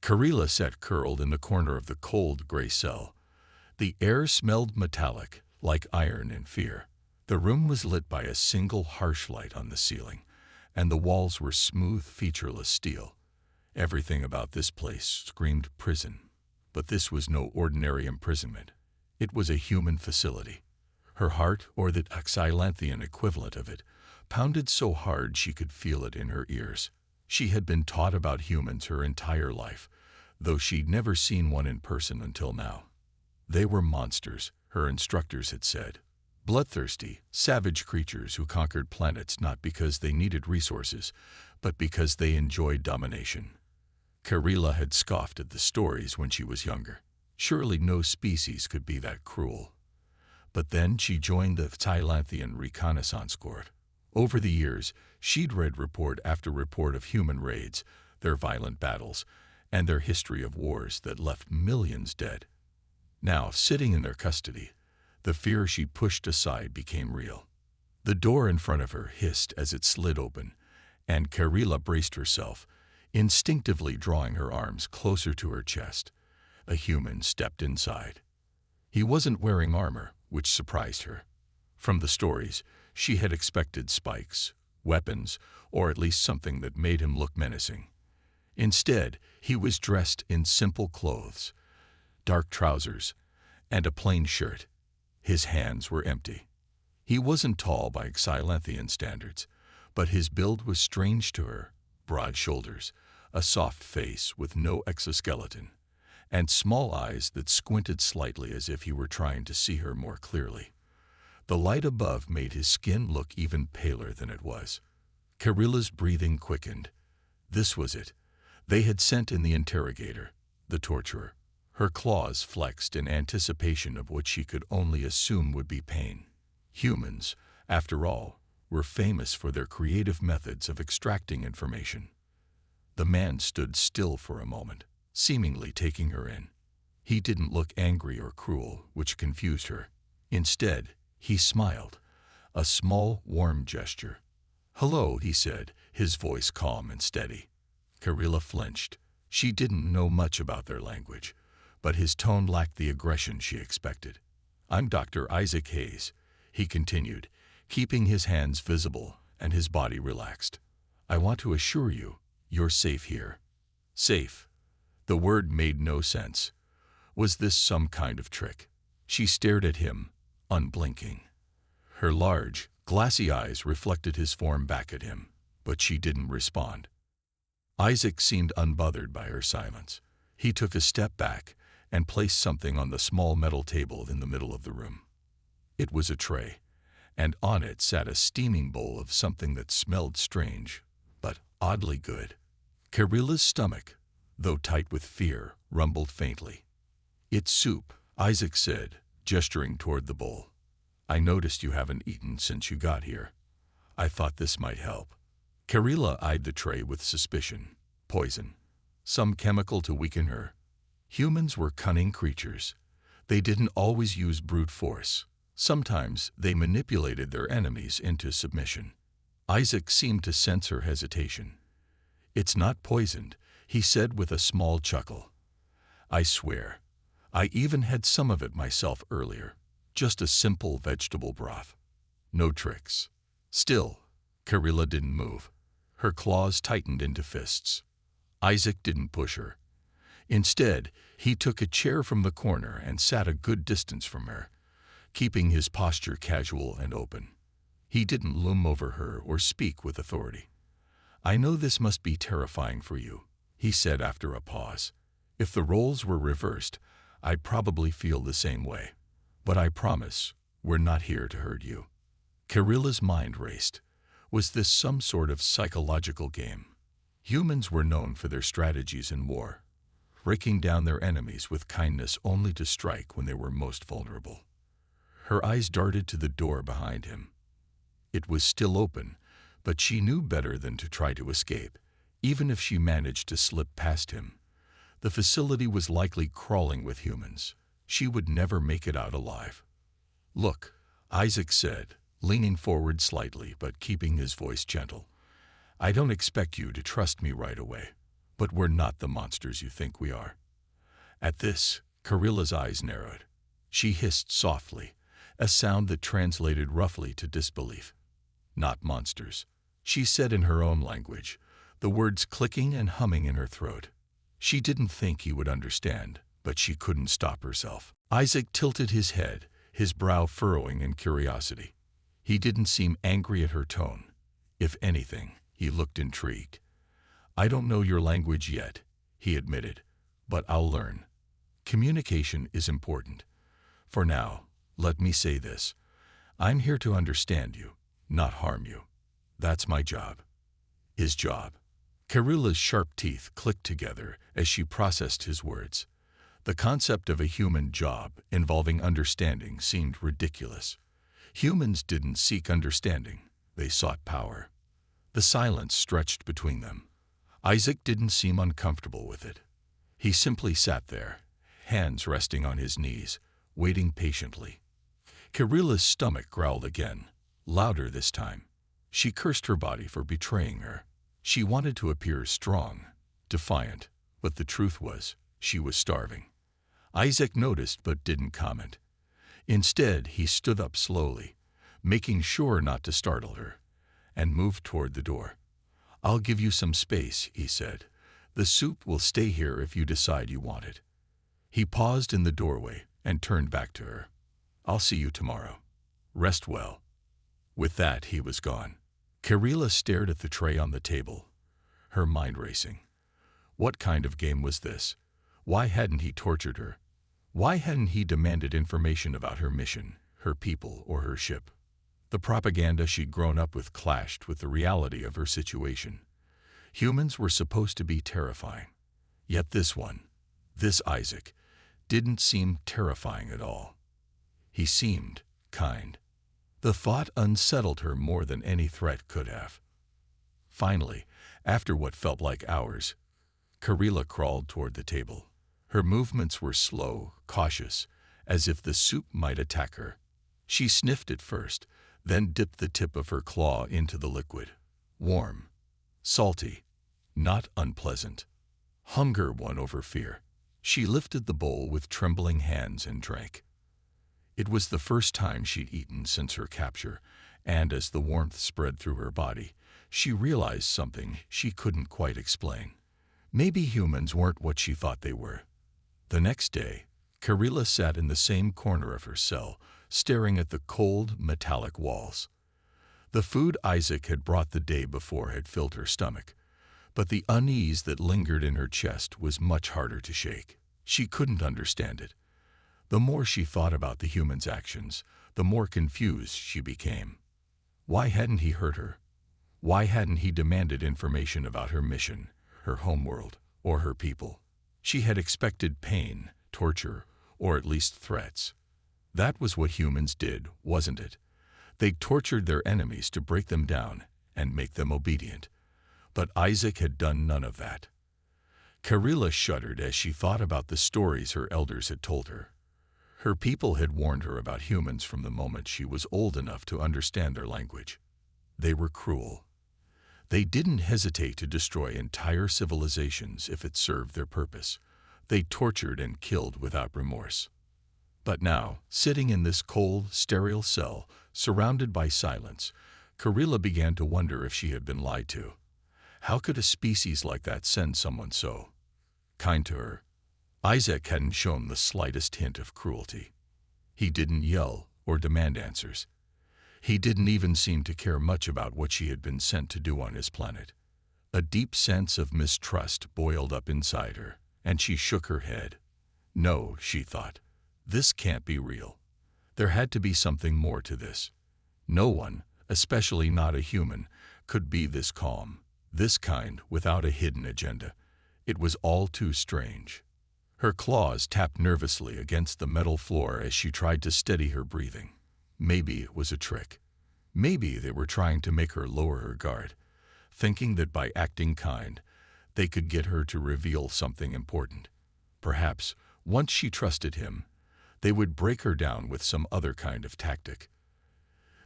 Karila sat curled in the corner of the cold gray cell. The air smelled metallic, like iron and fear. The room was lit by a single harsh light on the ceiling, and the walls were smooth, featureless steel. Everything about this place screamed prison. But this was no ordinary imprisonment. It was a human facility. Her heart, or the Xylanthian equivalent of it, pounded so hard she could feel it in her ears. She had been taught about humans her entire life, though she'd never seen one in person until now. They were monsters, her instructors had said. Bloodthirsty, savage creatures who conquered planets not because they needed resources, but because they enjoyed domination. Karila had scoffed at the stories when she was younger. Surely no species could be that cruel. But then she joined the Xylanthian Reconnaissance Corps. Over the years, she'd read report after report of human raids, their violent battles, and their history of wars that left millions dead. Now, sitting in their custody, the fear she pushed aside became real. The door in front of her hissed as it slid open, and Karila braced herself, instinctively drawing her arms closer to her chest. A human stepped inside. He wasn't wearing armor, which surprised her. From the stories, she had expected spikes, weapons, or at least something that made him look menacing. Instead, he was dressed in simple clothes, dark trousers, and a plain shirt. His hands were empty. He wasn't tall by Xylanthian standards, but his build was strange to her. Broad shoulders, a soft face with no exoskeleton, and small eyes that squinted slightly as if he were trying to see her more clearly. The light above made his skin look even paler than it was. Karila's breathing quickened. This was it. They had sent in the interrogator, the torturer. Her claws flexed in anticipation of what she could only assume would be pain. Humans, after all, were famous for their creative methods of extracting information. The man stood still for a moment, seemingly taking her in. He didn't look angry or cruel, which confused her. Instead, he smiled, a small, warm gesture. "Hello," he said, his voice calm and steady. Karila flinched. She didn't know much about their language, but his tone lacked the aggression she expected. "I'm Dr. Isaac Hayes," he continued, keeping his hands visible and his body relaxed. "I want to assure you, you're safe here." Safe. The word made no sense. Was this some kind of trick? She stared at him, unblinking. Her large, glassy eyes reflected his form back at him, but she didn't respond. Isaac seemed unbothered by her silence. He took a step back and placed something on the small metal table in the middle of the room. It was a tray, and on it sat a steaming bowl of something that smelled strange, but oddly good. Karila's stomach, though tight with fear, rumbled faintly. "It's soup," Isaac said, gesturing toward the bowl. "I noticed you haven't eaten since you got here. I thought this might help." Karila eyed the tray with suspicion. Poison. Some chemical to weaken her. Humans were cunning creatures. They didn't always use brute force. Sometimes they manipulated their enemies into submission. Isaac seemed to sense her hesitation. "It's not poisoned," he said with a small chuckle. "I swear. I even had some of it myself earlier. Just a simple vegetable broth. No tricks." Still, Karila didn't move. Her claws tightened into fists. Isaac didn't push her. Instead, he took a chair from the corner and sat a good distance from her, keeping his posture casual and open. He didn't loom over her or speak with authority. "I know this must be terrifying for you," he said after a pause. "If the roles were reversed, I'd probably feel the same way. But I promise, we're not here to hurt you." Karila's mind raced. Was this some sort of psychological game? Humans were known for their strategies in war, breaking down their enemies with kindness only to strike when they were most vulnerable. Her eyes darted to the door behind him. It was still open, but she knew better than to try to escape, even if she managed to slip past him. The facility was likely crawling with humans. She would never make it out alive. "Look," Isaac said, leaning forward slightly but keeping his voice gentle. "I don't expect you to trust me right away, but we're not the monsters you think we are." At this, Carilla's eyes narrowed. She hissed softly, a sound that translated roughly to disbelief. "Not monsters," she said in her own language, the words clicking and humming in her throat. She didn't think he would understand, but she couldn't stop herself. Isaac tilted his head, his brow furrowing in curiosity. He didn't seem angry at her tone. If anything, he looked intrigued. "I don't know your language yet," he admitted, "but I'll learn. Communication is important. For now, let me say this. I'm here to understand you, not harm you. That's my job." His job. Carilla's sharp teeth clicked together as she processed his words. The concept of a human job involving understanding seemed ridiculous. Humans didn't seek understanding, they sought power. The silence stretched between them. Isaac didn't seem uncomfortable with it. He simply sat there, hands resting on his knees, waiting patiently. Carilla's stomach growled again, louder this time. She cursed her body for betraying her. She wanted to appear strong, defiant, but the truth was, she was starving. Isaac noticed but didn't comment. Instead, he stood up slowly, making sure not to startle her, and moved toward the door. "I'll give you some space," he said. "The soup will stay here if you decide you want it." He paused in the doorway and turned back to her. "I'll see you tomorrow. Rest well." With that, he was gone. Carilla stared at the tray on the table, her mind racing. What kind of game was this? Why hadn't he tortured her? Why hadn't he demanded information about her mission, her people, or her ship? The propaganda she'd grown up with clashed with the reality of her situation. Humans were supposed to be terrifying. Yet this one, this Isaac, didn't seem terrifying at all. He seemed kind. The thought unsettled her more than any threat could have. Finally, after what felt like hours, Carilla crawled toward the table. Her movements were slow, cautious, as if the soup might attack her. She sniffed it first, then dipped the tip of her claw into the liquid. Warm, salty, not unpleasant. Hunger won over fear. She lifted the bowl with trembling hands and drank. It was the first time she'd eaten since her capture, and as the warmth spread through her body, she realized something she couldn't quite explain. Maybe humans weren't what she thought they were. The next day, Carilla sat in the same corner of her cell, staring at the cold, metallic walls. The food Isaac had brought the day before had filled her stomach, but the unease that lingered in her chest was much harder to shake. She couldn't understand it. The more she thought about the human's actions, the more confused she became. Why hadn't he hurt her? Why hadn't he demanded information about her mission, her homeworld, or her people? She had expected pain, torture, or at least threats. That was what humans did, wasn't it? They tortured their enemies to break them down and make them obedient. But Isaac had done none of that. Carilla shuddered as she thought about the stories her elders had told her. Her people had warned her about humans from the moment she was old enough to understand their language. They were cruel. They didn't hesitate to destroy entire civilizations if it served their purpose. They tortured and killed without remorse. But now, sitting in this cold, sterile cell, surrounded by silence, Carilla began to wonder if she had been lied to. How could a species like that send someone so kind to her? Isaac hadn't shown the slightest hint of cruelty. He didn't yell or demand answers. He didn't even seem to care much about what she had been sent to do on his planet. A deep sense of mistrust boiled up inside her, and she shook her head. No, she thought, this can't be real. There had to be something more to this. No one, especially not a human, could be this calm, this kind, without a hidden agenda. It was all too strange. Her claws tapped nervously against the metal floor as she tried to steady her breathing. Maybe it was a trick. Maybe they were trying to make her lower her guard, thinking that by acting kind, they could get her to reveal something important. Perhaps, once she trusted him, they would break her down with some other kind of tactic.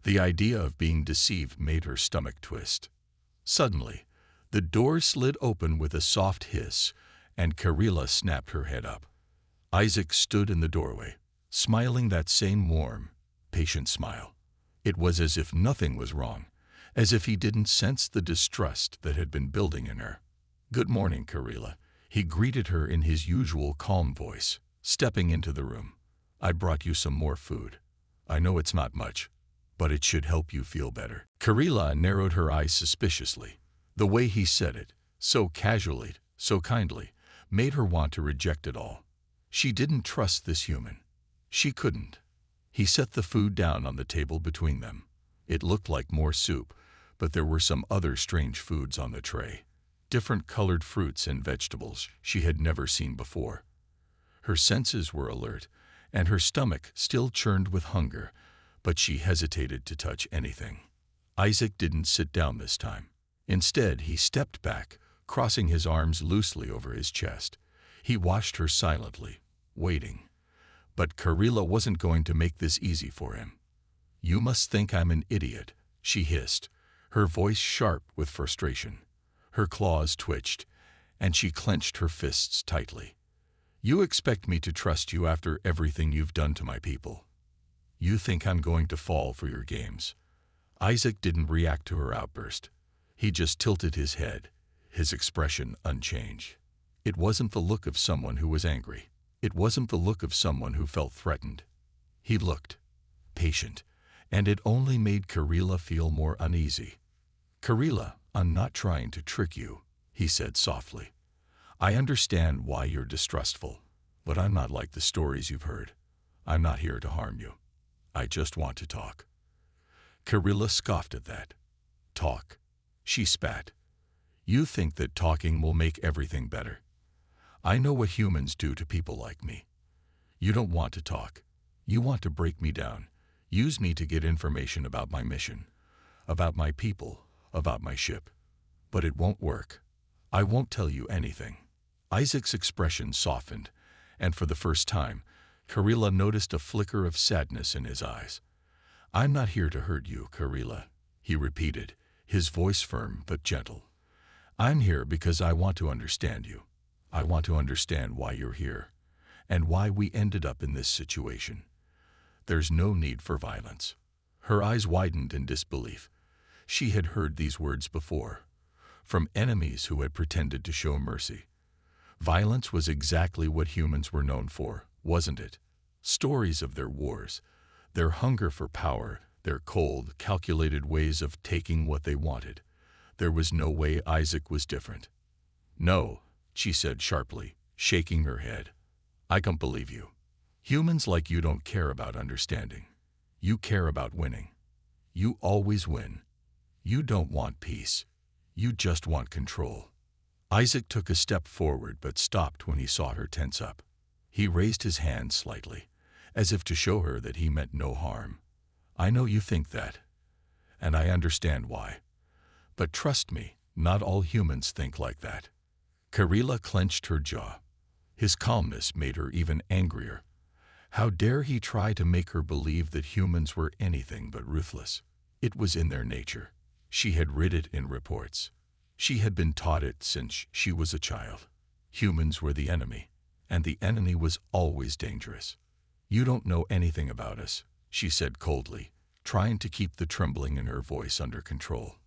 The idea of being deceived made her stomach twist. Suddenly, The door slid open with a soft hiss, and Karila snapped her head up. Isaac stood in the doorway, smiling that same warm, patient smile. It was as if nothing was wrong, as if he didn't sense the distrust that had been building in her. "Good morning, Karila," he greeted her in his usual calm voice, stepping into the room. "I brought you some more food. I know it's not much, but it should help you feel better." Karila narrowed her eyes suspiciously. The way he said it, so casually, so kindly, made her want to reject it all. She didn't trust this human. She couldn't. He set the food down on the table between them. It looked like more soup, but there were some other strange foods on the tray. Different colored fruits and vegetables she had never seen before. Her senses were alert, and her stomach still churned with hunger, but she hesitated to touch anything. Isaac didn't sit down this time. Instead, he stepped back, crossing his arms loosely over his chest. He watched her silently, waiting. But Karila wasn't going to make this easy for him. "You must think I'm an idiot," she hissed, her voice sharp with frustration. Her claws twitched, and she clenched her fists tightly. "You expect me to trust you after everything you've done to my people. You think I'm going to fall for your games." Isaac didn't react to her outburst. He just tilted his head, his expression unchanged. It wasn't the look of someone who was angry. It wasn't the look of someone who felt threatened. He looked patient, and it only made Karila feel more uneasy. "Karila, I'm not trying to trick you," he said softly. "I understand why you're distrustful, but I'm not like the stories you've heard. I'm not here to harm you. I just want to talk." Karila scoffed at that. "Talk?" She spat. "You think that talking will make everything better. I know what humans do to people like me. You don't want to talk. You want to break me down, use me to get information about my mission, about my people, about my ship. But it won't work. I won't tell you anything." Isaac's expression softened, and for the first time, Karila noticed a flicker of sadness in his eyes. "I'm not here to hurt you, Karila," he repeated, his voice firm but gentle. "I'm here because I want to understand you. I want to understand why you're here, and why we ended up in this situation. There's no need for violence." Her eyes widened in disbelief. She had heard these words before, from enemies who had pretended to show mercy. Violence was exactly what humans were known for, wasn't it? Stories of their wars, their hunger for power, their cold, calculated ways of taking what they wanted. There was no way Isaac was different. "No," she said sharply, shaking her head. "I don't believe you. Humans like you don't care about understanding. You care about winning. You always win. You don't want peace. You just want control." Isaac took a step forward but stopped when he saw her tense up. He raised his hand slightly, as if to show her that he meant no harm. "I know you think that, and I understand why. But trust me, not all humans think like that." Karila clenched her jaw. His calmness made her even angrier. How dare he try to make her believe that humans were anything but ruthless? It was in their nature. She had read it in reports. She had been taught it since she was a child. Humans were the enemy, and the enemy was always dangerous. "You don't know anything about us," she said coldly, trying to keep the trembling in her voice under control.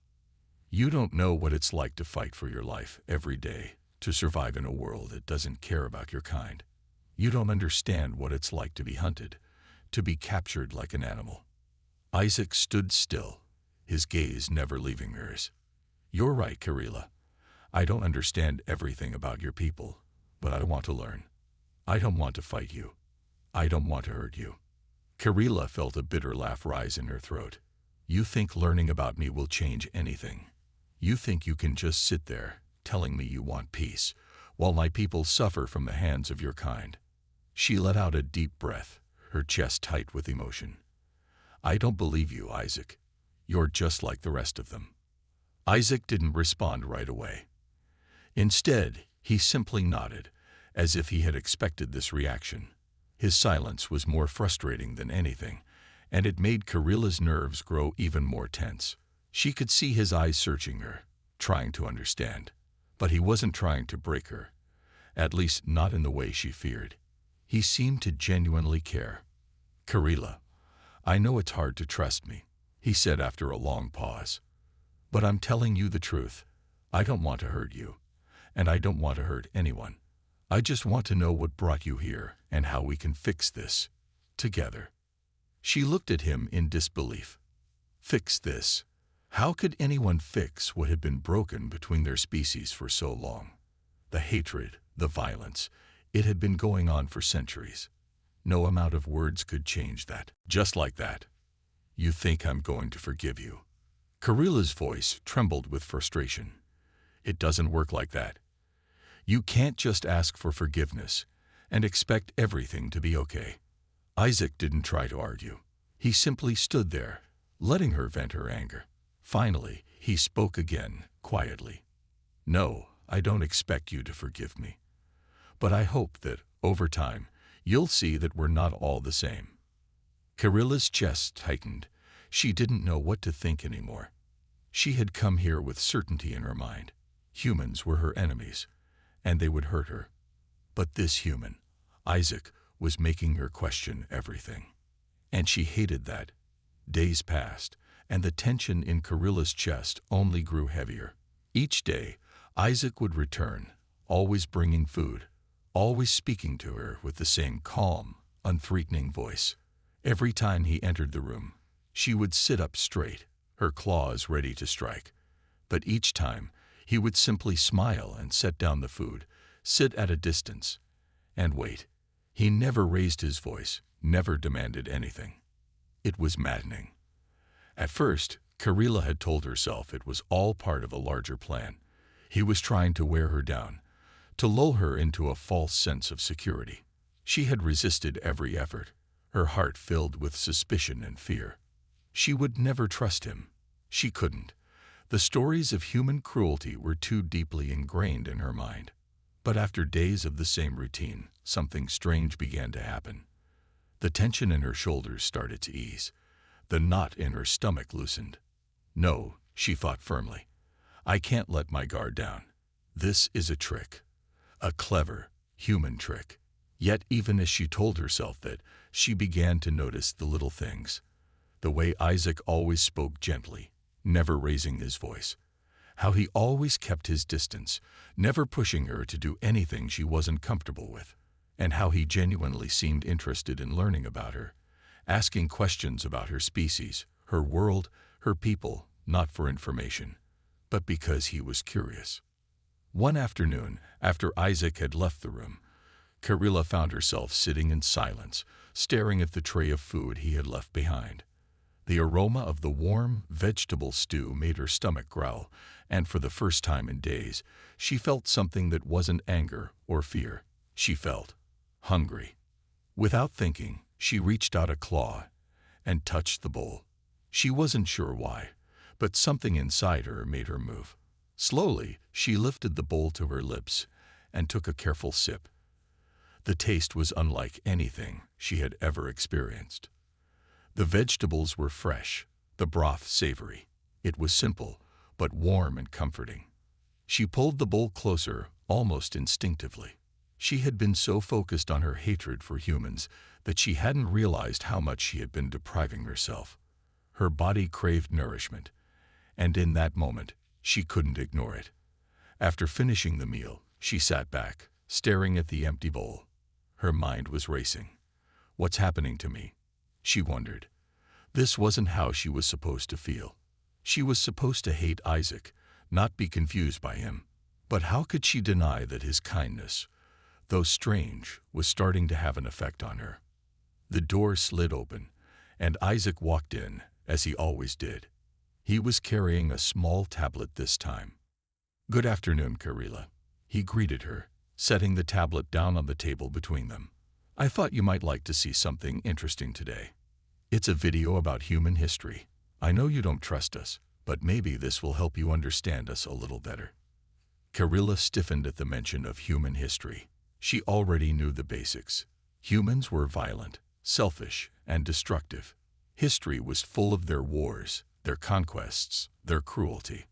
"You don't know what it's like to fight for your life every day, to survive in a world that doesn't care about your kind. You don't understand what it's like to be hunted, to be captured like an animal." Isaac stood still, his gaze never leaving hers. "You're right, Karila. I don't understand everything about your people, but I want to learn. I don't want to fight you. I don't want to hurt you." Karila felt a bitter laugh rise in her throat. "You think learning about me will change anything. You think you can just sit there, telling me you want peace, while my people suffer from the hands of your kind." She let out a deep breath, her chest tight with emotion. "I don't believe you, Isaac. You're just like the rest of them." Isaac didn't respond right away. Instead, he simply nodded, as if he had expected this reaction. His silence was more frustrating than anything, and it made Karila's nerves grow even more tense. She could see his eyes searching her, trying to understand. But he wasn't trying to break her, at least not in the way she feared. He seemed to genuinely care. "Karila, I know it's hard to trust me," he said after a long pause. "But I'm telling you the truth. I don't want to hurt you, and I don't want to hurt anyone. I just want to know what brought you here and how we can fix this together." She looked at him in disbelief. Fix this? How could anyone fix what had been broken between their species for so long? The hatred, the violence, it had been going on for centuries. No amount of words could change that. Just like that. "You think I'm going to forgive you?" Karila's voice trembled with frustration. "It doesn't work like that. You can't just ask for forgiveness and expect everything to be okay." Isaac didn't try to argue. He simply stood there, letting her vent her anger. Finally, he spoke again, quietly. "No, I don't expect you to forgive me. But I hope that, over time, you'll see that we're not all the same." Karila's chest tightened. She didn't know what to think anymore. She had come here with certainty in her mind. Humans were her enemies, and they would hurt her. But this human, Isaac, was making her question everything. And she hated that. Days passed, and the tension in Karila's chest only grew heavier. Each day, Isaac would return, always bringing food, always speaking to her with the same calm, unthreatening voice. Every time he entered the room, she would sit up straight, her claws ready to strike. But each time, he would simply smile and set down the food, sit at a distance, and wait. He never raised his voice, never demanded anything. It was maddening. At first, Karila had told herself it was all part of a larger plan. He was trying to wear her down, to lull her into a false sense of security. She had resisted every effort, her heart filled with suspicion and fear. She would never trust him. She couldn't. The stories of human cruelty were too deeply ingrained in her mind. But after days of the same routine, something strange began to happen. The tension in her shoulders started to ease. The knot in her stomach loosened. "No," she thought firmly. "I can't let my guard down. This is a trick. A clever, human trick." Yet even as she told herself that, she began to notice the little things. The way Isaac always spoke gently, never raising his voice. How he always kept his distance, never pushing her to do anything she wasn't comfortable with. And how he genuinely seemed interested in learning about her, asking questions about her species, her world, her people, not for information, but because he was curious. One afternoon, after Isaac had left the room, Karila found herself sitting in silence, staring at the tray of food he had left behind. The aroma of the warm vegetable stew made her stomach growl, and for the first time in days, she felt something that wasn't anger or fear. She felt hungry. Without thinking, she reached out a claw and touched the bowl. She wasn't sure why, but something inside her made her move. Slowly, she lifted the bowl to her lips and took a careful sip. The taste was unlike anything she had ever experienced. The vegetables were fresh, the broth savory. It was simple, but warm and comforting. She pulled the bowl closer, almost instinctively. She had been so focused on her hatred for humans that she hadn't realized how much she had been depriving herself. Her body craved nourishment, and in that moment, she couldn't ignore it. After finishing the meal, she sat back, staring at the empty bowl. Her mind was racing. "What's happening to me?" she wondered. This wasn't how she was supposed to feel. She was supposed to hate Isaac, not be confused by him. But how could she deny that his kindness, though strange, was starting to have an effect on her? The door slid open, and Isaac walked in, as he always did. He was carrying a small tablet this time. "Good afternoon, Karila," he greeted her, setting the tablet down on the table between them. "I thought you might like to see something interesting today. It's a video about human history. I know you don't trust us, but maybe this will help you understand us a little better." Karila stiffened at the mention of human history. She already knew the basics. Humans were violent, selfish, and destructive. History was full of their wars, their conquests, their cruelty.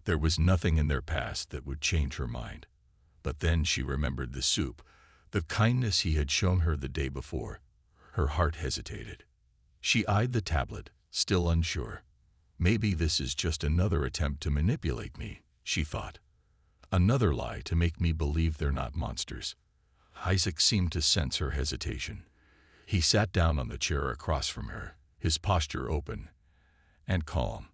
There was nothing in their past that would change her mind. But then she remembered the soup, the kindness he had shown her the day before. Her heart hesitated. She eyed the tablet, still unsure. Maybe this is just another attempt to manipulate me, she thought. Another lie to make me believe they're not monsters. Isaac seemed to sense her hesitation. He sat down on the chair across from her, his posture open and calm.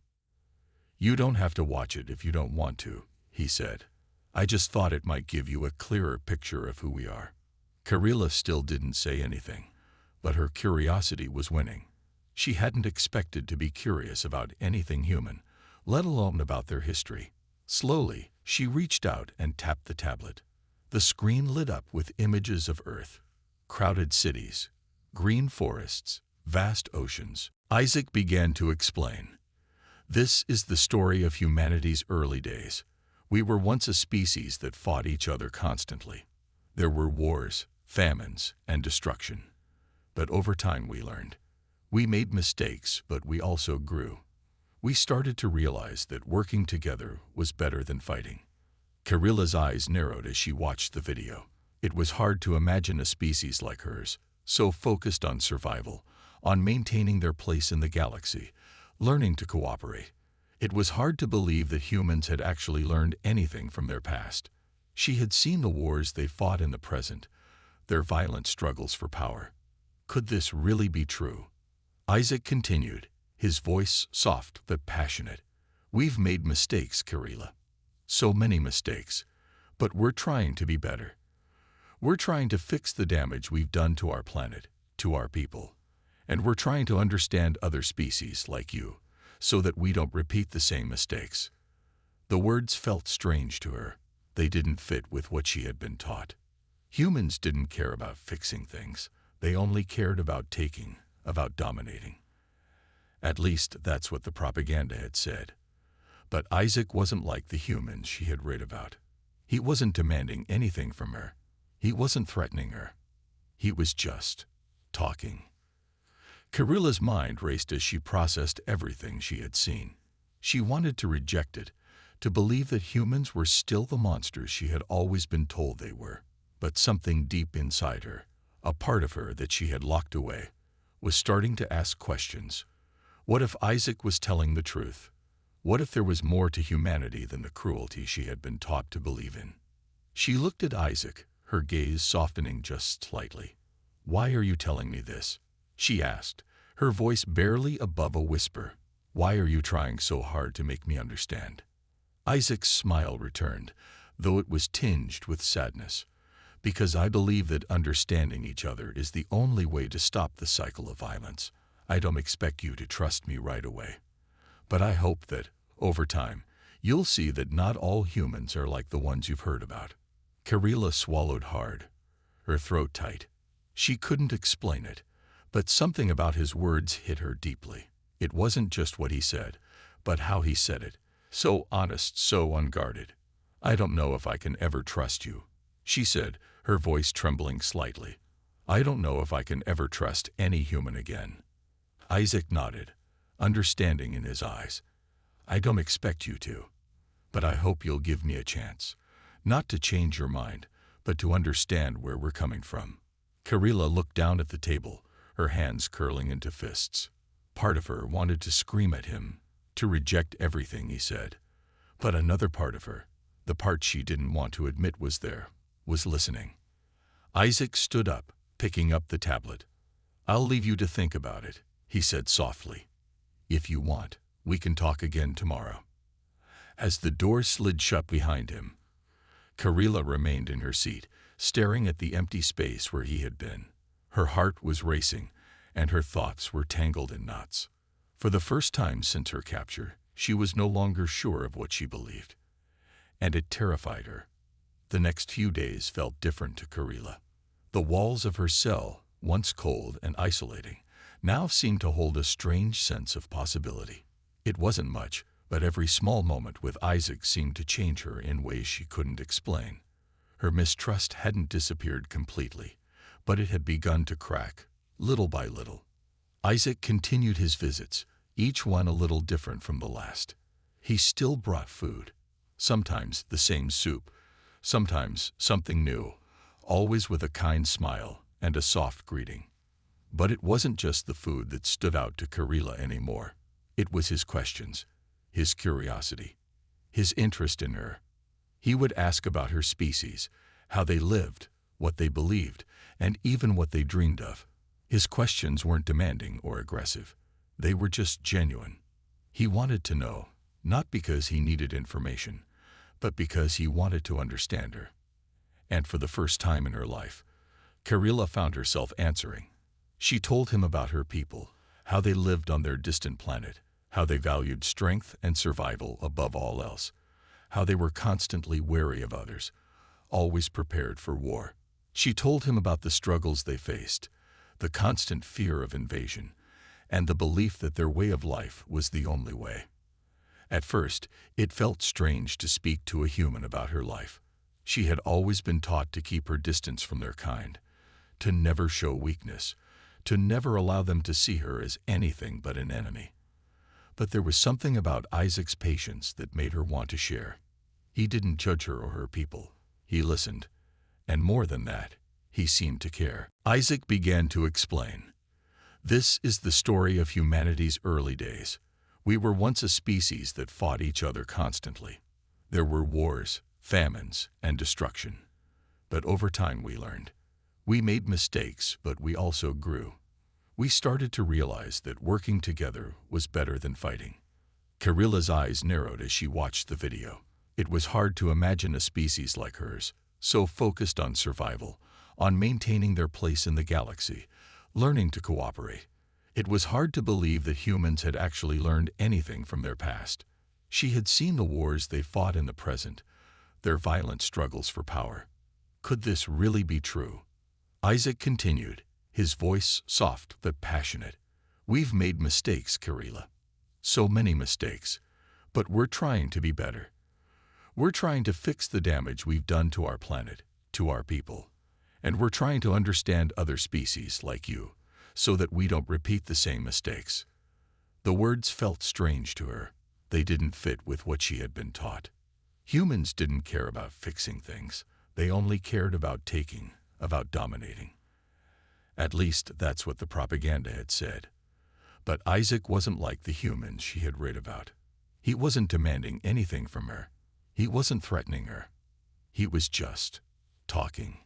"You don't have to watch it if you don't want to," he said. "I just thought it might give you a clearer picture of who we are." Karila still didn't say anything, but her curiosity was winning. She hadn't expected to be curious about anything human, let alone about their history. Slowly, she reached out and tapped the tablet. The screen lit up with images of Earth, crowded cities, green forests, vast oceans. Isaac began to explain. "This is the story of humanity's early days. We were once a species that fought each other constantly. There were wars, famines, and destruction. But over time we learned. We made mistakes, but we also grew. We started to realize that working together was better than fighting." Karila's eyes narrowed as she watched the video. It was hard to imagine a species like hers, so focused on survival, on maintaining their place in the galaxy, learning to cooperate. It was hard to believe that humans had actually learned anything from their past. She had seen the wars they fought in the present, their violent struggles for power. Could this really be true? Isaac continued, his voice soft but passionate. "We've made mistakes, Karila. So many mistakes. But we're trying to be better. We're trying to fix the damage we've done to our planet, to our people. And we're trying to understand other species like you, so that we don't repeat the same mistakes." The words felt strange to her. They didn't fit with what she had been taught. Humans didn't care about fixing things. They only cared about taking, about dominating. At least that's what the propaganda had said. But Isaac wasn't like the humans she had read about. He wasn't demanding anything from her. He wasn't threatening her. He was just talking. Karila's mind raced as she processed everything she had seen. She wanted to reject it, to believe that humans were still the monsters she had always been told they were. But something deep inside her, a part of her that she had locked away, was starting to ask questions. What if Isaac was telling the truth? What if there was more to humanity than the cruelty she had been taught to believe in? She looked at Isaac, her gaze softening just slightly. "Why are you telling me this?" she asked, her voice barely above a whisper. "Why are you trying so hard to make me understand?" Isaac's smile returned, though it was tinged with sadness. "Because I believe that understanding each other is the only way to stop the cycle of violence. I don't expect you to trust me right away. But I hope that, over time, you'll see that not all humans are like the ones you've heard about." Karila swallowed hard, her throat tight. She couldn't explain it, but something about his words hit her deeply. It wasn't just what he said, but how he said it. So honest, so unguarded. "I don't know if I can ever trust you," she said, her voice trembling slightly. "I don't know if I can ever trust any human again." Isaac nodded, understanding in his eyes. "I don't expect you to, but I hope you'll give me a chance. Not to change your mind, but to understand where we're coming from." Karila looked down at the table, her hands curling into fists. Part of her wanted to scream at him, to reject everything he said. But another part of her, the part she didn't want to admit was there, was listening. Isaac stood up, picking up the tablet. "I'll leave you to think about it," he said softly. "If you want, we can talk again tomorrow." As the door slid shut behind him, Karila remained in her seat, staring at the empty space where he had been. Her heart was racing, and her thoughts were tangled in knots. For the first time since her capture, she was no longer sure of what she believed. And it terrified her. The next few days felt different to Karila. The walls of her cell, once cold and isolating, now seemed to hold a strange sense of possibility. It wasn't much, but every small moment with Isaac seemed to change her in ways she couldn't explain. Her mistrust hadn't disappeared completely, but it had begun to crack, little by little. Isaac continued his visits, each one a little different from the last. He still brought food, sometimes the same soup, sometimes something new, always with a kind smile and a soft greeting. But it wasn't just the food that stood out to Karila anymore. It was his questions, his curiosity, his interest in her. He would ask about her species, how they lived, what they believed, and even what they dreamed of. His questions weren't demanding or aggressive. They were just genuine. He wanted to know, not because he needed information, but because he wanted to understand her. And for the first time in her life, Karila found herself answering. She told him about her people, how they lived on their distant planet, how they valued strength and survival above all else, how they were constantly wary of others, always prepared for war. She told him about the struggles they faced, the constant fear of invasion, and the belief that their way of life was the only way. At first, it felt strange to speak to a human about her life. She had always been taught to keep her distance from their kind, to never show weakness, to never allow them to see her as anything but an enemy. But there was something about Isaac's patience that made her want to share. He didn't judge her or her people. He listened. And more than that, he seemed to care. Isaac began to explain. This is the story of humanity's early days. We were once a species that fought each other constantly. There were wars, famines, and destruction. But over time we learned. We made mistakes, but we also grew. We started to realize that working together was better than fighting. Karila's eyes narrowed as she watched the video. It was hard to imagine a species like hers, so focused on survival, on maintaining their place in the galaxy, learning to cooperate. It was hard to believe that humans had actually learned anything from their past. She had seen the wars they fought in the present, their violent struggles for power. Could this really be true? Isaac continued, his voice soft but passionate. We've made mistakes, Karila. So many mistakes. But we're trying to be better. We're trying to fix the damage we've done to our planet, to our people. And we're trying to understand other species like you, so that we don't repeat the same mistakes. The words felt strange to her. They didn't fit with what she had been taught. Humans didn't care about fixing things. They only cared about taking, about dominating. At least that's what the propaganda had said. But Isaac wasn't like the humans she had read about. He wasn't demanding anything from her. He wasn't threatening her. He was just talking.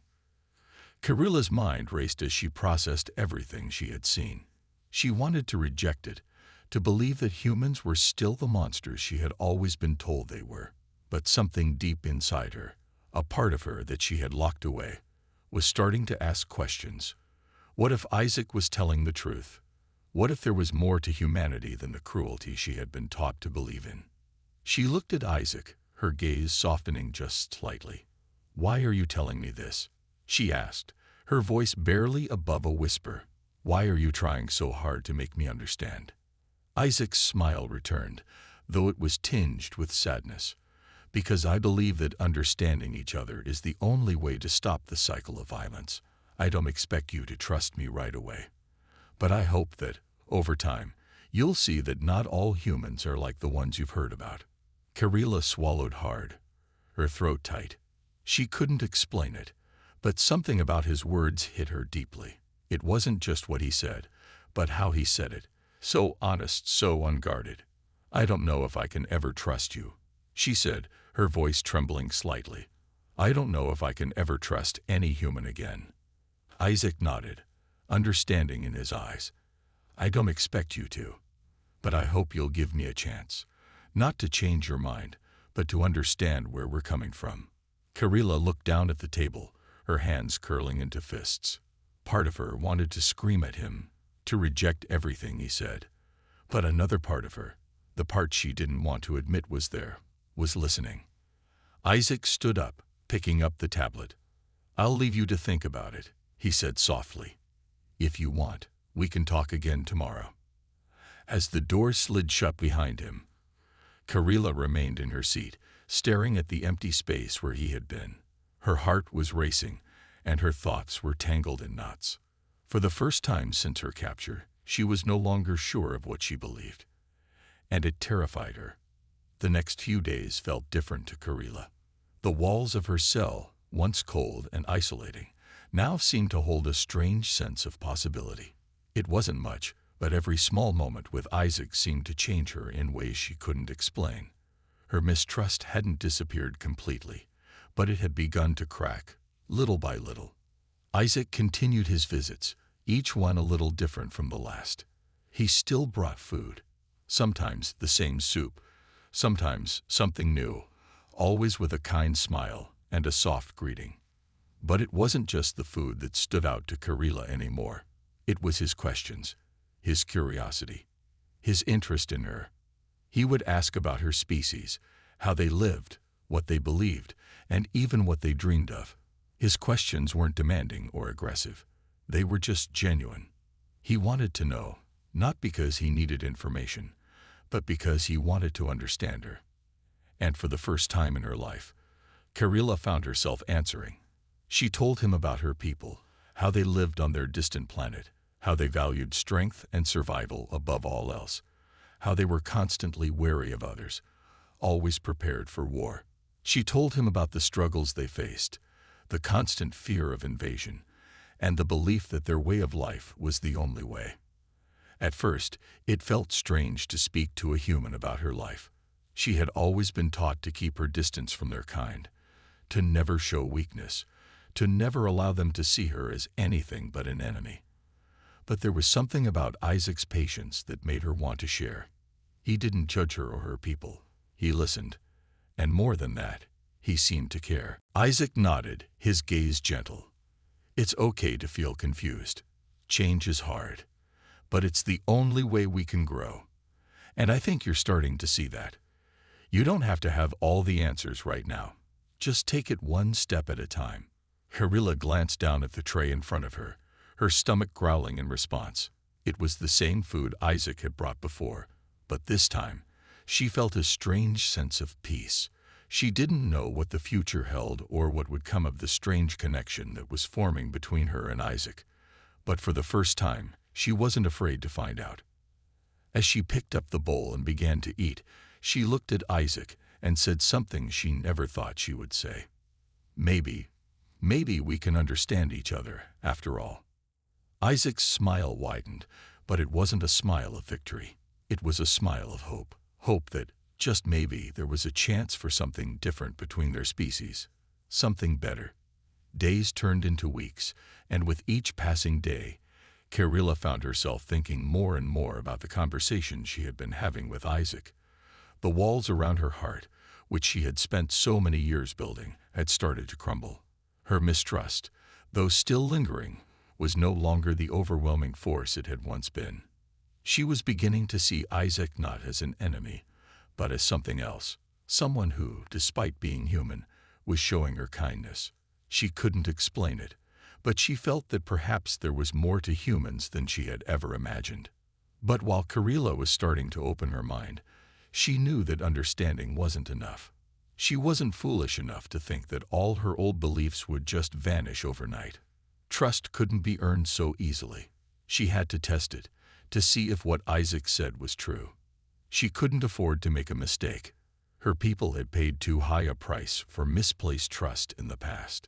Karila's mind raced as she processed everything she had seen. She wanted to reject it, to believe that humans were still the monsters she had always been told they were. But something deep inside her, a part of her that she had locked away, was starting to ask questions. What if Isaac was telling the truth? What if there was more to humanity than the cruelty she had been taught to believe in? She looked at Isaac, her gaze softening just slightly. "Why are you telling me this?" she asked, her voice barely above a whisper. "Why are you trying so hard to make me understand?" Isaac's smile returned, though it was tinged with sadness. "Because I believe that understanding each other is the only way to stop the cycle of violence. I don't expect you to trust me right away. But I hope that, over time, you'll see that not all humans are like the ones you've heard about." Karila swallowed hard, her throat tight. She couldn't explain it, but something about his words hit her deeply. It wasn't just what he said, but how he said it. So honest, so unguarded. "I don't know if I can ever trust you," she said, her voice trembling slightly. "I don't know if I can ever trust any human again." Isaac nodded, understanding in his eyes. "I don't expect you to, but I hope you'll give me a chance. Not to change your mind, but to understand where we're coming from." Karila looked down at the table, her hands curling into fists. Part of her wanted to scream at him, to reject everything he said. But another part of her, the part she didn't want to admit was there, was listening. Isaac stood up, picking up the tablet. "I'll leave you to think about it," he said softly. "If you want, we can talk again tomorrow." As the door slid shut behind him, Karila remained in her seat, staring at the empty space where he had been. Her heart was racing, and her thoughts were tangled in knots. For the first time since her capture, she was no longer sure of what she believed. And it terrified her. The next few days felt different to Karila. The walls of her cell, once cold and isolating, now seemed to hold a strange sense of possibility. It wasn't much, but every small moment with Isaac seemed to change her in ways she couldn't explain. Her mistrust hadn't disappeared completely, but it had begun to crack, little by little. Isaac continued his visits, each one a little different from the last. He still brought food, sometimes the same soup, sometimes something new, always with a kind smile and a soft greeting. But it wasn't just the food that stood out to Karila anymore. It was his questions, his curiosity, his interest in her. He would ask about her species, how they lived, what they believed, and even what they dreamed of. His questions weren't demanding or aggressive. They were just genuine. He wanted to know, not because he needed information, but because he wanted to understand her. And for the first time in her life, Karila found herself answering. She told him about her people, how they lived on their distant planet, how they valued strength and survival above all else, how they were constantly wary of others, always prepared for war. She told him about the struggles they faced, the constant fear of invasion, and the belief that their way of life was the only way. At first, it felt strange to speak to a human about her life. She had always been taught to keep her distance from their kind, to never show weakness, to never allow them to see her as anything but an enemy. But there was something about Isaac's patience that made her want to share. He didn't judge her or her people. He listened. And more than that, he seemed to care. Isaac nodded, his gaze gentle. It's okay to feel confused. Change is hard. But it's the only way we can grow. And I think you're starting to see that. You don't have to have all the answers right now. Just take it one step at a time. Karila glanced down at the tray in front of her, her stomach growling in response. It was the same food Isaac had brought before, but this time, she felt a strange sense of peace. She didn't know what the future held or what would come of the strange connection that was forming between her and Isaac. But for the first time, she wasn't afraid to find out. As she picked up the bowl and began to eat, she looked at Isaac and said something she never thought she would say. Maybe we can understand each other, after all. Isaac's smile widened, but it wasn't a smile of victory. It was a smile of hope. Hope that, just maybe, there was a chance for something different between their species. Something better. Days turned into weeks, and with each passing day, Karila found herself thinking more and more about the conversation she had been having with Isaac. The walls around her heart, which she had spent so many years building, had started to crumble. Her mistrust, though still lingering, was no longer the overwhelming force it had once been. She was beginning to see Isaac not as an enemy, but as something else, someone who, despite being human, was showing her kindness. She couldn't explain it, but she felt that perhaps there was more to humans than she had ever imagined. But while Karila was starting to open her mind, she knew that understanding wasn't enough. She wasn't foolish enough to think that all her old beliefs would just vanish overnight. Trust couldn't be earned so easily. She had to test it, to see if what Isaac said was true. She couldn't afford to make a mistake. Her people had paid too high a price for misplaced trust in the past.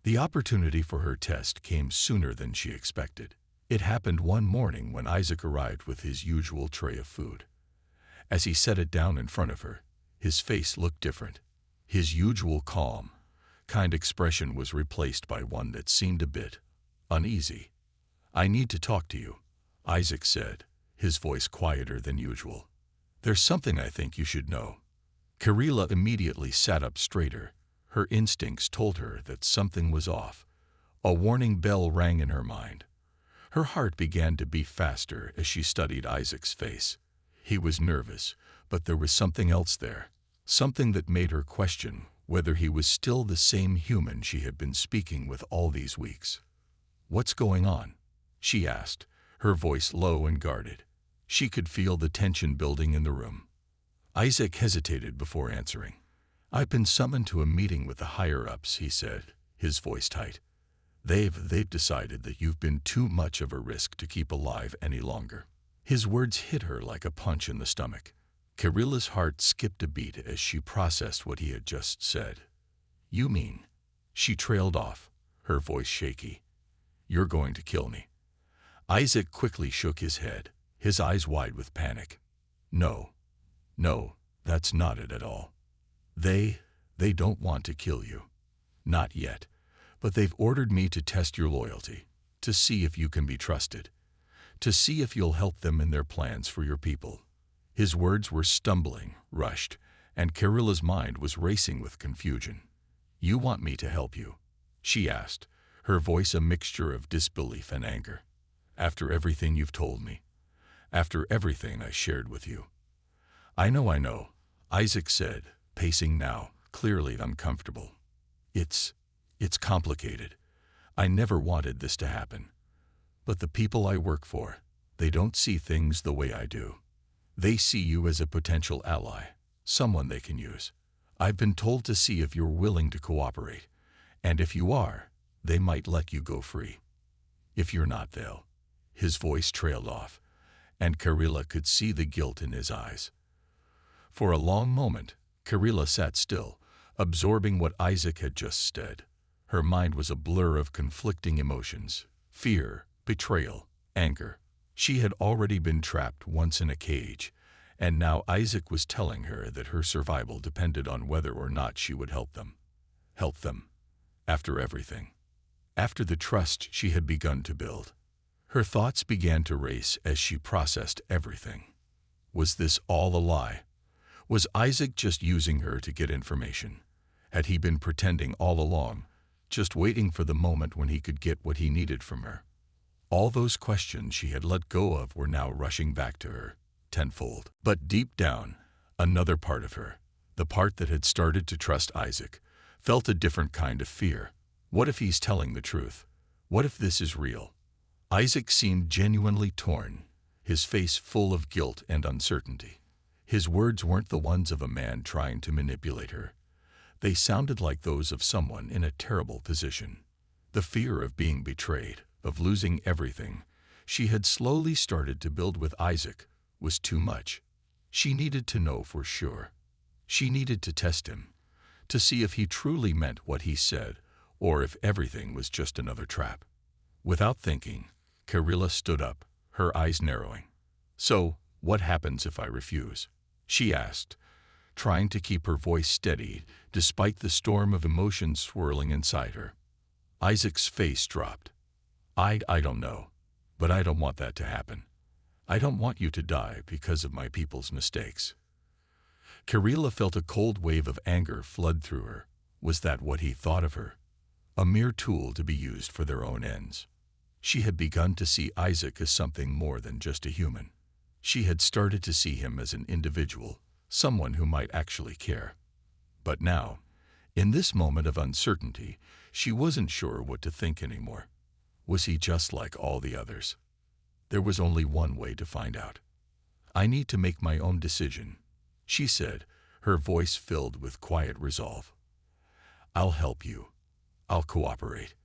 The opportunity for her test came sooner than she expected. It happened one morning when Isaac arrived with his usual tray of food. As he set it down in front of her, his face looked different. His usual calm, kind expression was replaced by one that seemed a bit uneasy. "I need to talk to you," Isaac said, his voice quieter than usual. "There's something I think you should know." Karila immediately sat up straighter. Her instincts told her that something was off. A warning bell rang in her mind. Her heart began to beat faster as she studied Isaac's face. He was nervous, but there was something else there, something that made her question whether he was still the same human she had been speaking with all these weeks. "What's going on?" she asked, her voice low and guarded. She could feel the tension building in the room. Isaac hesitated before answering. "I've been summoned to a meeting with the higher-ups," he said, his voice tight. They've decided that you've been too much of a risk to keep alive any longer." His words hit her like a punch in the stomach. Karilla's heart skipped a beat as she processed what he had just said. You mean? She trailed off, her voice shaky. You're going to kill me. Isaac quickly shook his head, his eyes wide with panic. No, that's not it at all. They don't want to kill you. Not yet, but they've ordered me to test your loyalty, to see if you can be trusted, to see if you'll help them in their plans for your people. His words were stumbling, rushed, and Karilla's mind was racing with confusion. You want me to help you? She asked, her voice a mixture of disbelief and anger. After everything you've told me, after everything I shared with you. I know, Isaac said, pacing now, clearly uncomfortable. It's complicated. I never wanted this to happen. But the people I work for, they don't see things the way I do. They see you as a potential ally, someone they can use. I've been told to see if you're willing to cooperate, and if you are, they might let you go free. If you're not, they'll. His voice trailed off, and Karilla could see the guilt in his eyes. For a long moment, Karilla sat still, absorbing what Isaac had just said. Her mind was a blur of conflicting emotions: fear, betrayal, anger. She had already been trapped once in a cage, and now Isaac was telling her that her survival depended on whether or not she would help them. Help them. After everything. After the trust she had begun to build. Her thoughts began to race as she processed everything. Was this all a lie? Was Isaac just using her to get information? Had he been pretending all along, just waiting for the moment when he could get what he needed from her? All those questions she had let go of were now rushing back to her, tenfold. But deep down, another part of her, the part that had started to trust Isaac, felt a different kind of fear. What if he's telling the truth? What if this is real? Isaac seemed genuinely torn, his face full of guilt and uncertainty. His words weren't the ones of a man trying to manipulate her. They sounded like those of someone in a terrible position. The fear of being betrayed, of losing everything she had slowly started to build with Isaac, was too much. She needed to know for sure. She needed to test him, to see if he truly meant what he said, or if everything was just another trap. Without thinking, Karilla stood up, her eyes narrowing. So, what happens if I refuse? She asked, trying to keep her voice steady despite the storm of emotions swirling inside her. Isaac's face dropped. I don't know, but I don't want that to happen. I don't want you to die because of my people's mistakes. Karilla felt a cold wave of anger flood through her. Was that what he thought of her? A mere tool to be used for their own ends. She had begun to see Isaac as something more than just a human. She had started to see him as an individual, someone who might actually care. But now, in this moment of uncertainty, she wasn't sure what to think anymore. Was he just like all the others? There was only one way to find out. I need to make my own decision, she said, her voice filled with quiet resolve. I'll help you. I'll cooperate.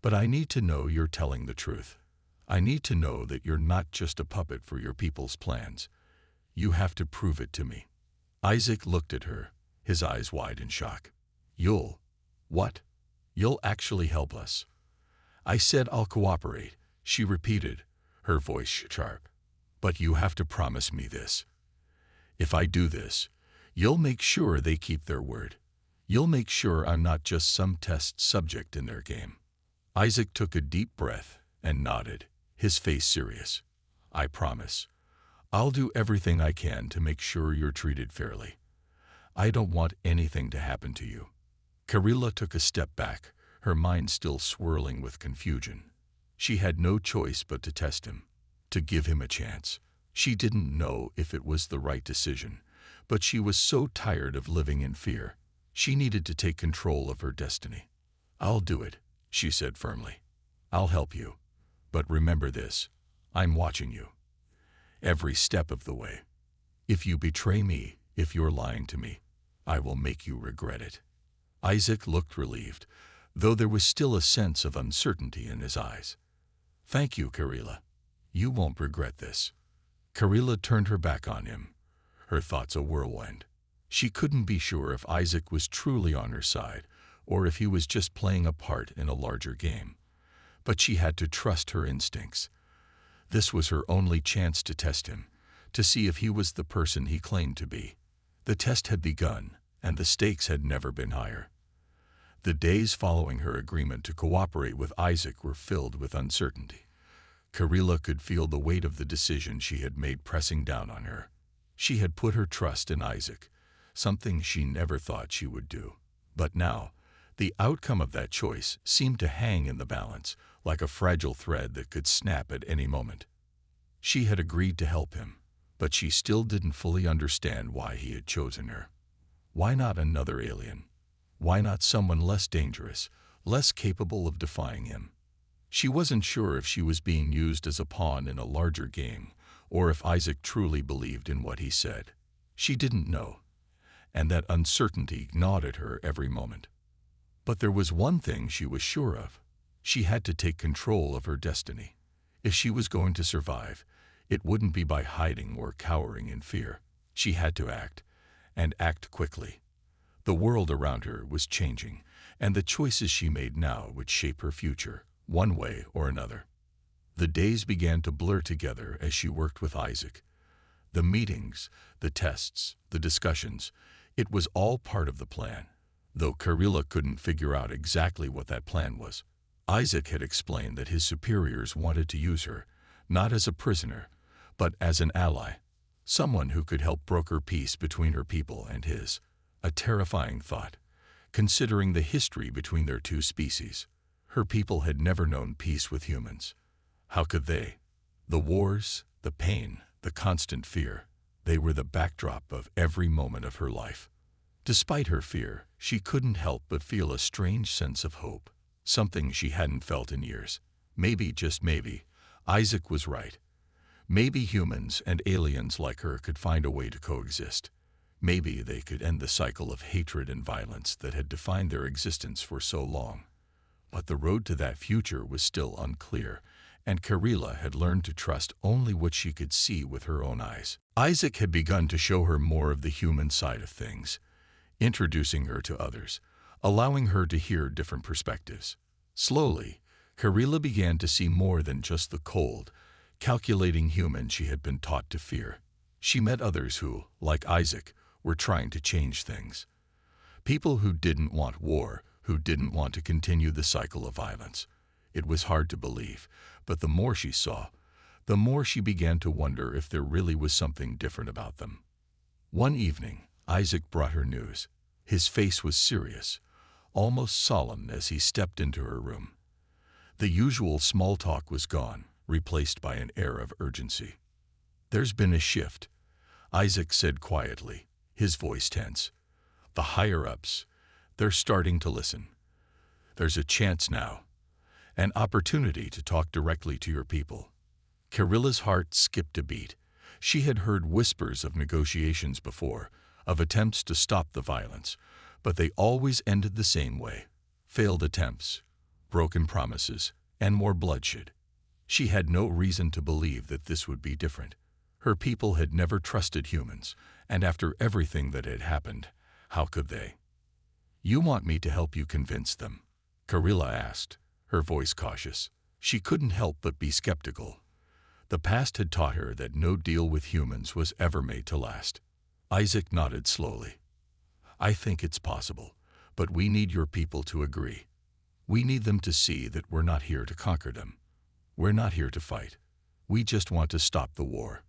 But I need to know you're telling the truth. I need to know that you're not just a puppet for your people's plans. You have to prove it to me. Isaac looked at her, his eyes wide in shock. You'll... What? You'll actually help us? I said I'll cooperate, she repeated, her voice sharp. But you have to promise me this. If I do this, you'll make sure they keep their word. You'll make sure I'm not just some test subject in their game. Isaac took a deep breath and nodded, his face serious. I promise. I'll do everything I can to make sure you're treated fairly. I don't want anything to happen to you. Karilla took a step back, her mind still swirling with confusion. She had no choice but to test him, to give him a chance. She didn't know if it was the right decision, but she was so tired of living in fear. She needed to take control of her destiny. I'll do it, she said firmly. I'll help you. But remember this, I'm watching you. Every step of the way. If you betray me, if you're lying to me, I will make you regret it. Isaac looked relieved, though there was still a sense of uncertainty in his eyes. Thank you, Karilla. You won't regret this. Karilla turned her back on him, her thoughts a whirlwind. She couldn't be sure if Isaac was truly on her side or if he was just playing a part in a larger game. But she had to trust her instincts. This was her only chance to test him, to see if he was the person he claimed to be. The test had begun, and the stakes had never been higher. The days following her agreement to cooperate with Isaac were filled with uncertainty. Karila could feel the weight of the decision she had made pressing down on her. She had put her trust in Isaac, something she never thought she would do. But now, the outcome of that choice seemed to hang in the balance, like a fragile thread that could snap at any moment. She had agreed to help him, but she still didn't fully understand why he had chosen her. Why not another alien? Why not someone less dangerous, less capable of defying him? She wasn't sure if she was being used as a pawn in a larger game, or if Isaac truly believed in what he said. She didn't know, and that uncertainty gnawed at her every moment. But there was one thing she was sure of. She had to take control of her destiny. If she was going to survive, it wouldn't be by hiding or cowering in fear. She had to act, and act quickly. The world around her was changing, and the choices she made now would shape her future, one way or another. The days began to blur together as she worked with Isaac. The meetings, the tests, the discussions, it was all part of the plan, though Karila couldn't figure out exactly what that plan was. Isaac had explained that his superiors wanted to use her, not as a prisoner, but as an ally, someone who could help broker peace between her people and his. A terrifying thought, considering the history between their two species. Her people had never known peace with humans. How could they? The wars, the pain, the constant fear, they were the backdrop of every moment of her life. Despite her fear, she couldn't help but feel a strange sense of hope, something she hadn't felt in years. Maybe, just maybe, Isaac was right. Maybe humans and aliens like her could find a way to coexist. Maybe they could end the cycle of hatred and violence that had defined their existence for so long. But the road to that future was still unclear, and Karila had learned to trust only what she could see with her own eyes. Isaac had begun to show her more of the human side of things, introducing her to others, allowing her to hear different perspectives. Slowly, Karila began to see more than just the cold, calculating human she had been taught to fear. She met others who, like Isaac, were trying to change things. People who didn't want war, who didn't want to continue the cycle of violence. It was hard to believe, but the more she saw, the more she began to wonder if there really was something different about them. One evening, Isaac brought her news. His face was serious, almost solemn as he stepped into her room. The usual small talk was gone, replaced by an air of urgency. "There's been a shift," Isaac said quietly, his voice tense. "The higher-ups, they're starting to listen. There's a chance now, an opportunity to talk directly to your people." Karilla's heart skipped a beat. She had heard whispers of negotiations before, of attempts to stop the violence, but they always ended the same way: failed attempts, broken promises, and more bloodshed. She had no reason to believe that this would be different. Her people had never trusted humans, and after everything that had happened, how could they? "You want me to help you convince them?" Karila asked, her voice cautious. She couldn't help but be skeptical. The past had taught her that no deal with humans was ever made to last. Isaac nodded slowly. "I think it's possible, but we need your people to agree. We need them to see that we're not here to conquer them. We're not here to fight. We just want to stop the war."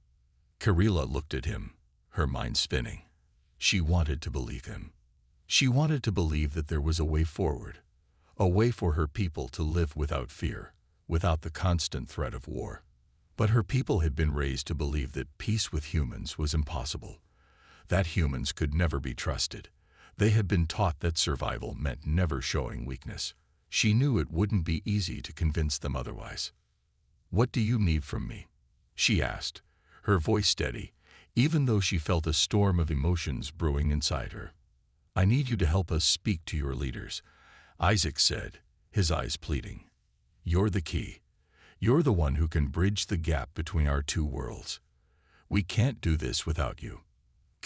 Karila looked at him, her mind spinning. She wanted to believe him. She wanted to believe that there was a way forward, a way for her people to live without fear, without the constant threat of war. But her people had been raised to believe that peace with humans was impossible, that humans could never be trusted. They had been taught that survival meant never showing weakness. She knew it wouldn't be easy to convince them otherwise. "What do you need from me?" she asked, her voice steady, even though she felt a storm of emotions brewing inside her. "I need you to help us speak to your leaders," Isaac said, his eyes pleading. "You're the key. You're the one who can bridge the gap between our two worlds. We can't do this without you."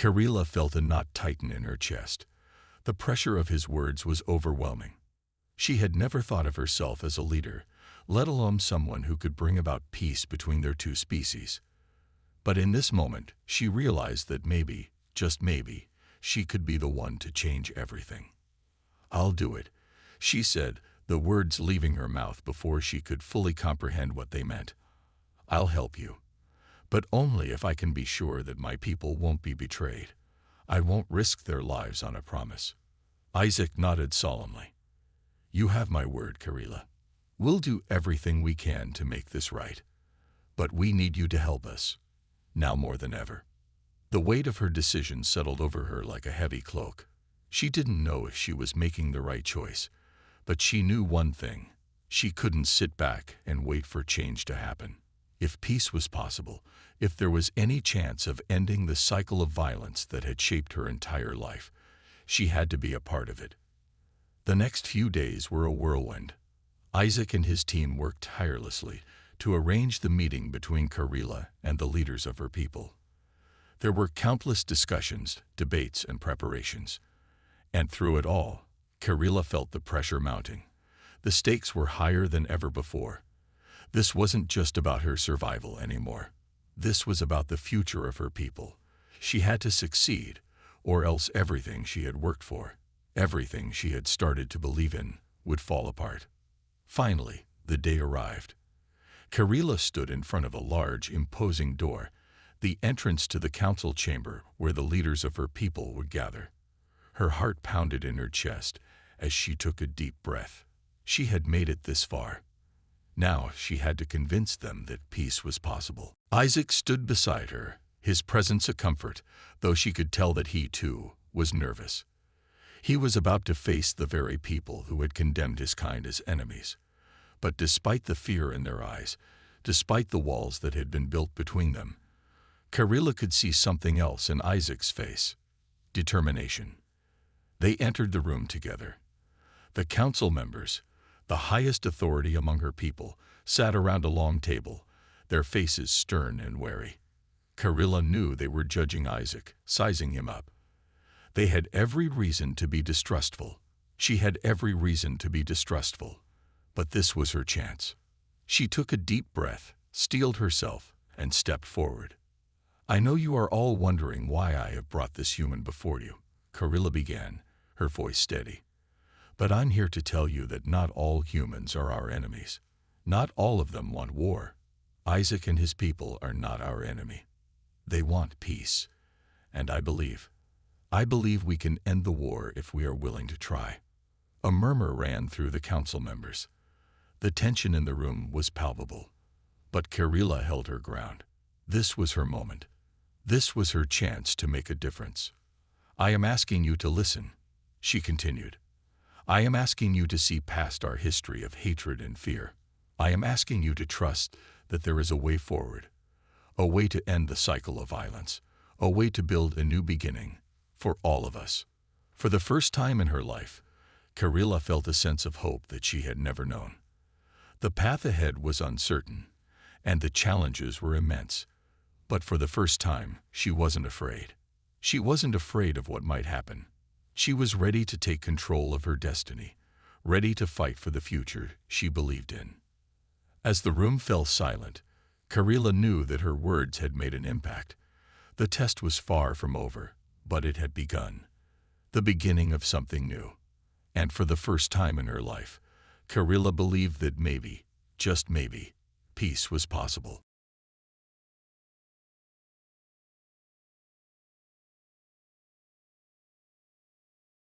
Karila felt a knot tighten in her chest. The pressure of his words was overwhelming. She had never thought of herself as a leader, let alone someone who could bring about peace between their two species. But in this moment, she realized that maybe, just maybe, she could be the one to change everything. "I'll do it," she said, the words leaving her mouth before she could fully comprehend what they meant. "I'll help you. But only if I can be sure that my people won't be betrayed. I won't risk their lives on a promise." Isaac nodded solemnly. "You have my word, Karila. We'll do everything we can to make this right. But we need you to help us, now more than ever." The weight of her decision settled over her like a heavy cloak. She didn't know if she was making the right choice, but she knew one thing. She couldn't sit back and wait for change to happen. If peace was possible, if there was any chance of ending the cycle of violence that had shaped her entire life, she had to be a part of it. The next few days were a whirlwind. Isaac and his team worked tirelessly to arrange the meeting between Karila and the leaders of her people. There were countless discussions, debates, and preparations. And through it all, Karila felt the pressure mounting. The stakes were higher than ever before. This wasn't just about her survival anymore. This was about the future of her people. She had to succeed, or else everything she had worked for, everything she had started to believe in, would fall apart. Finally, the day arrived. Karila stood in front of a large, imposing door, the entrance to the council chamber where the leaders of her people would gather. Her heart pounded in her chest as she took a deep breath. She had made it this far. Now she had to convince them that peace was possible. Isaac stood beside her, his presence a comfort, though she could tell that he, too, was nervous. He was about to face the very people who had condemned his kind as enemies. But despite the fear in their eyes, despite the walls that had been built between them, Karila could see something else in Isaac's face: determination. They entered the room together. The council members, the highest authority among her people, sat around a long table, their faces stern and wary. Karila knew they were judging Isaac, sizing him up. They had every reason to be distrustful. She had every reason to be distrustful. But this was her chance. She took a deep breath, steeled herself, and stepped forward. "I know you are all wondering why I have brought this human before you," Karila began, her voice steady. "But I'm here to tell you that not all humans are our enemies. Not all of them want war. Isaac and his people are not our enemy. They want peace. And I believe we can end the war if we are willing to try." A murmur ran through the council members. The tension in the room was palpable. But Karila held her ground. This was her moment. This was her chance to make a difference. "I am asking you to listen," she continued. "I am asking you to see past our history of hatred and fear. I am asking you to trust that there is a way forward, a way to end the cycle of violence, a way to build a new beginning for all of us." For the first time in her life, Karila felt a sense of hope that she had never known. The path ahead was uncertain, and the challenges were immense. But for the first time, she wasn't afraid. She wasn't afraid of what might happen. She was ready to take control of her destiny, ready to fight for the future she believed in. As the room fell silent, Karila knew that her words had made an impact. The test was far from over, but it had begun. The beginning of something new. And for the first time in her life, Karila believed that maybe, just maybe, peace was possible.